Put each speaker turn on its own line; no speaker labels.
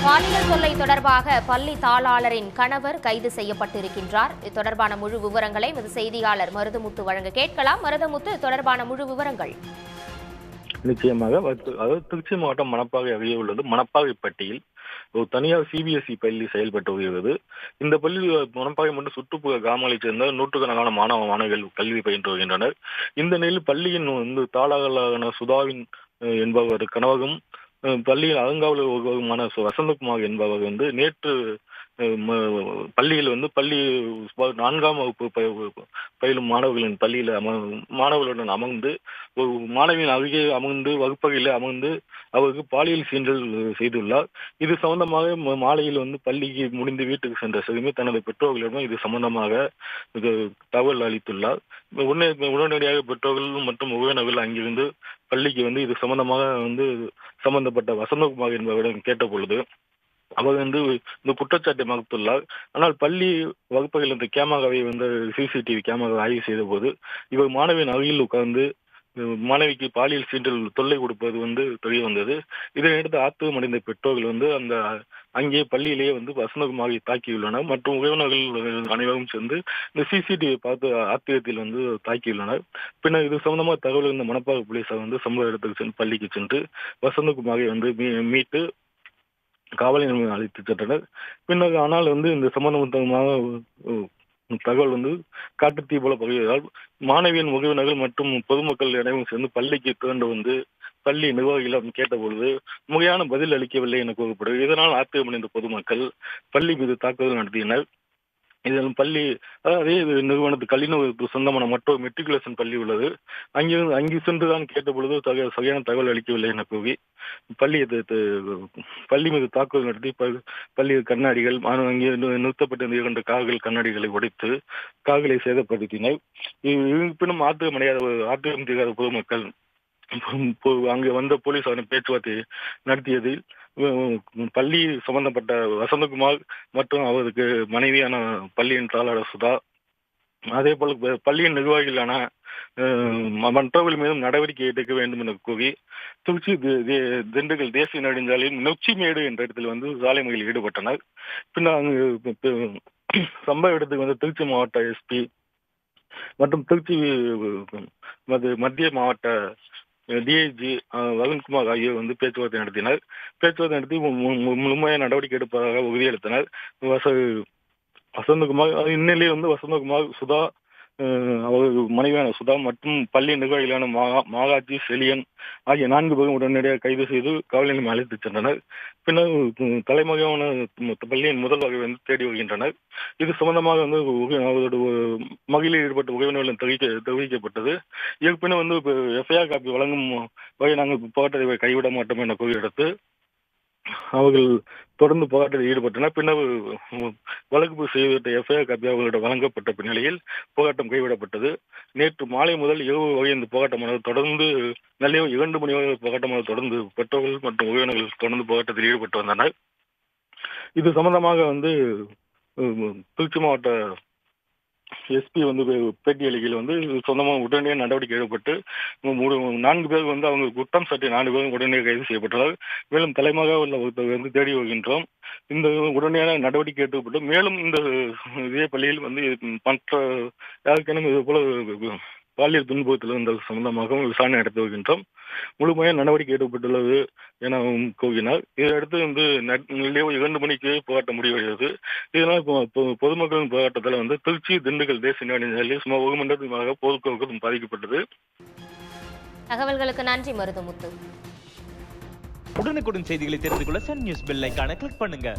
பாலியல் தொல்லை தொடர்பாக பள்ளி தாளாளரின் கணவர் கைது செய்யப்பட்டிருக்கின்றார். இது தொடர்பான முழு விவரங்களை எமது செய்தியாளர் மருதமுத்து வழங்க கேட்கலாம். மருதமுத்து, தொடர்பான முழு விவரங்கள்.
நிச்சயமாக திருச்சி மாவட்டம் மணப்பாறை அருகே உள்ளது மணப்பாறைப்பட்டியில் ஒரு தனியார் சிபிஎஸ்இ பள்ளி செயல்பட்டு வருகிறது. இந்த பள்ளி மணப்பாறை மற்றும் சுற்றுப்புற கிராமங்களைச் சேர்ந்த நூற்றுக்கணக்கான மாணவர்கள் கல்வி பயின்று வருகின்றனர். இந்த நிலையில் பள்ளியின் தாளாளரான சுதாவின் என்பவர் கணவரும் பள்ளியில் அறங்காவலர் ஒருவருமான வசந்தகுமார் என்பவர் நேற்று பள்ளியில் பள்ளி 4ஆம் வகுப்பு பயிலும் மாணவர்களின் பள்ளியில் மாணவர்களுடன் அமர்ந்து ஒரு மாணவியின் அருகே அமர்ந்து வகுப்பறையில் அமர்ந்து அவருக்கு பாலியல் சீண்டல் செய்துள்ளார். இது சம்பந்தமாக மாலையில் பள்ளிக்கு முடிந்து வீட்டுக்கு சென்ற சிறுமி தனது பெற்றோர்களிடம் இது சம்பந்தமாக தகவல் அளித்துள்ளார். உடனடியாக பெற்றோர்கள் மற்றும் உறவினர்கள் அங்கிருந்து பள்ளிக்கு இது சம்பந்தமாக சம்பந்தப்பட்ட வசந்தகுமார் என்பவரிடம் கேட்ட பொழுது அவர் இந்த குற்றச்சாட்டை மறுத்துள்ளார். ஆனால் பள்ளி வகுப்புகள் இந்த கேமராவை சிசிடிவி கேமரா ஆய்வு செய்த போது இவர் மாணவியின் அருகில் உட்கார்ந்து மாணவிக்கு பாலியல் சீண்டல் தொல்லை கொடுப்பது தெரிய வந்தது. இதனையடுத்து ஆத்திரமடைந்த பெற்றோர்கள் அந்த அங்கே பள்ளியிலேயே வசந்தகுமாரை தாக்கியுள்ளனர். மற்றும் உறவினர்கள் அனைவரும் சேர்ந்து இந்த சிசிடிவியை பார்த்து ஆத்திரத்தில் தாக்கியுள்ளனர். பின்னர் இது சம்பந்தமாக தகவல் இருந்த மணப்பாறை போலீசார் சம்பவ இடத்துக்கு பள்ளிக்கு சென்று வசந்தகுமாரை மீட்டு காவல் நிலையம் அழைத்து சென்றனர். பின்னர் ஆனால் இந்த சம்பந்தமாக தகவல் காட்டுத்தீ போல பகிர்வதால் மாணவியின் உறவினர்கள் மற்றும் பொதுமக்கள் அனைவரும் சேர்ந்து பள்ளிக்கு திரண்டு பள்ளி நிர்வாகிகளிடம் கேட்டபொழுது முறையான பதில் அளிக்கவில்லை என கூறப்படுகிறது. இதனால் ஆத்திரமடைந்த பொதுமக்கள் பள்ளி மீது தாக்குதல் நடத்தினர். இதில் பள்ளி அதே நிறுவனத்துக்கு கல்விக்கு சொந்தமான மற்றொரு மெட்ரிகுலேஷன் பள்ளி உள்ளது. அங்கு சென்றுதான் கேட்ட பொழுது சரியான தகவல் அளிக்கவில்லை என கூறி பள்ளி மீது தாக்குதல் நடத்தி பள்ளி கண்ணாடிகள் அங்கே நிறுத்தப்பட்ட 2 கார்கள் கண்ணாடிகளை உடைத்து கார்களை சேதப்படுத்தினர். இருப்பினும் ஆத்திரம் தீராத பொதுமக்கள் அங்கு வந்த போலீசாரின் பேச்சுவார்த்தை நடத்தியதில் பள்ளி சம்பந்தப்பட்ட வசந்தகுமார் மற்றும் அவருக்கு மனைவியான பள்ளியின் தாளாளர் சுதா, அதே போல பள்ளியின் நிர்வாகிகளான மற்றவர்கள் மீதும் நடவடிக்கை எடுக்க வேண்டும் என கூறி திருச்சி திண்டுக்கல் தேசிய நெடுஞ்சாலையில் நொச்சிமேடு என்ற இடத்தில் சாலை மறியலில் ஈடுபட்டனர். பின்னர் அங்கு சம்பவ இடத்துக்கு திருச்சி மாவட்ட எஸ்பி மற்றும் திருச்சி மத்திய மாவட்ட டிஐஜி வருண்குமார் ஆகியோர் பேச்சுவார்த்தை நடத்தினர். பேச்சுவார்த்தை நடத்தி முழுமையான நடவடிக்கை எடுப்பதாக உறுதியளித்தனர். வசந்தகுமார் இந்நிலையில் வசந்தகுமார் சுதா அவர் மனைவியான சுதா மற்றும் பள்ளி நிர்வாகிகளான மாகாட்சி செலியன் ஆகிய 4 பேரும் உடனடியாக கைது செய்து காவல் நிலையம் அழைத்து சென்றனர். பின்னர் தலைமகமான பள்ளியின் முதல்வர் தேடி வருகின்றனர். இது சம்பந்தமாக அவரோட மகளிர் ஈடுபட்ட உறவினர்களும் தெரிவிக்கப்பட்டது. இருப்பினும் எஃப்ஐஆர் காப்பி வழங்கும் வகை நாங்கள் போராட்டத்தை கைவிட மாட்டோம் என கூறியடுத்து அவர்கள் தொடர்ந்து போராட்டத்தில் ஈடுபட்டனர். பின்னர் வழக்கு செய்யப்பட்ட எஃப்ஐஆர் காப்பி அவர்களிடம் வழங்கப்பட்ட நிலையில் போராட்டம் கைவிடப்பட்டது. நேற்று மாலை முதல் இரவு வரை இந்த போராட்டமானது தொடர்ந்து நள்ளிரவு 2 மணி வரை போராட்டமானது தொடர்ந்து பெற்றோர்கள் மற்றும் உறவினர்கள் தொடர்ந்து போராட்டத்தில் ஈடுபட்டு வந்தனர். இது சம்பந்தமாக திருச்சி மாவட்ட எஸ்பி பேட்டி அளிக்கையில் சொந்தமாக உடனடியாக நடவடிக்கை எடுக்கப்பட்டு 4 பேர் அவங்க குற்றம் சாட்டி 4 பேரும் உடனடியாக கைது செய்யப்பட்டனர். மேலும் தலைமக உள்ள ஒருத்தர் தேடி வருகின்றோம். இந்த உடனடியான நடவடிக்கை எடுக்கப்பட்டு மேலும் இதே பள்ளியில் மற்ற யாருக்கேனும் இது போல பாலியல் துன்புறுத்தல் சம்பந்தமாக விசாரணை நடத்தி வருகின்றோம். முழுமையாக நடவடிக்கை எடுக்கப்பட்டுள்ளது என கூறினார். இதையடுத்து 2 மணிக்கு போராட்டம் முடிவடைகிறது. இதனால் பொதுமக்களின் போராட்டத்தில் திருச்சி திண்டுக்கல் தேசிய நெடுஞ்சாலையில் சுமார் 1 மணி நேரமாக போக்குவரத்து பாதிக்கப்பட்டது.
தகவல்களுக்கு நன்றி மருதமுத்து.
உடனுக்குடன் செய்திகளை தெரிந்து கொள்ள சன் நியூஸ் பெல் ஐகானை கிளிக் பண்ணுங்க.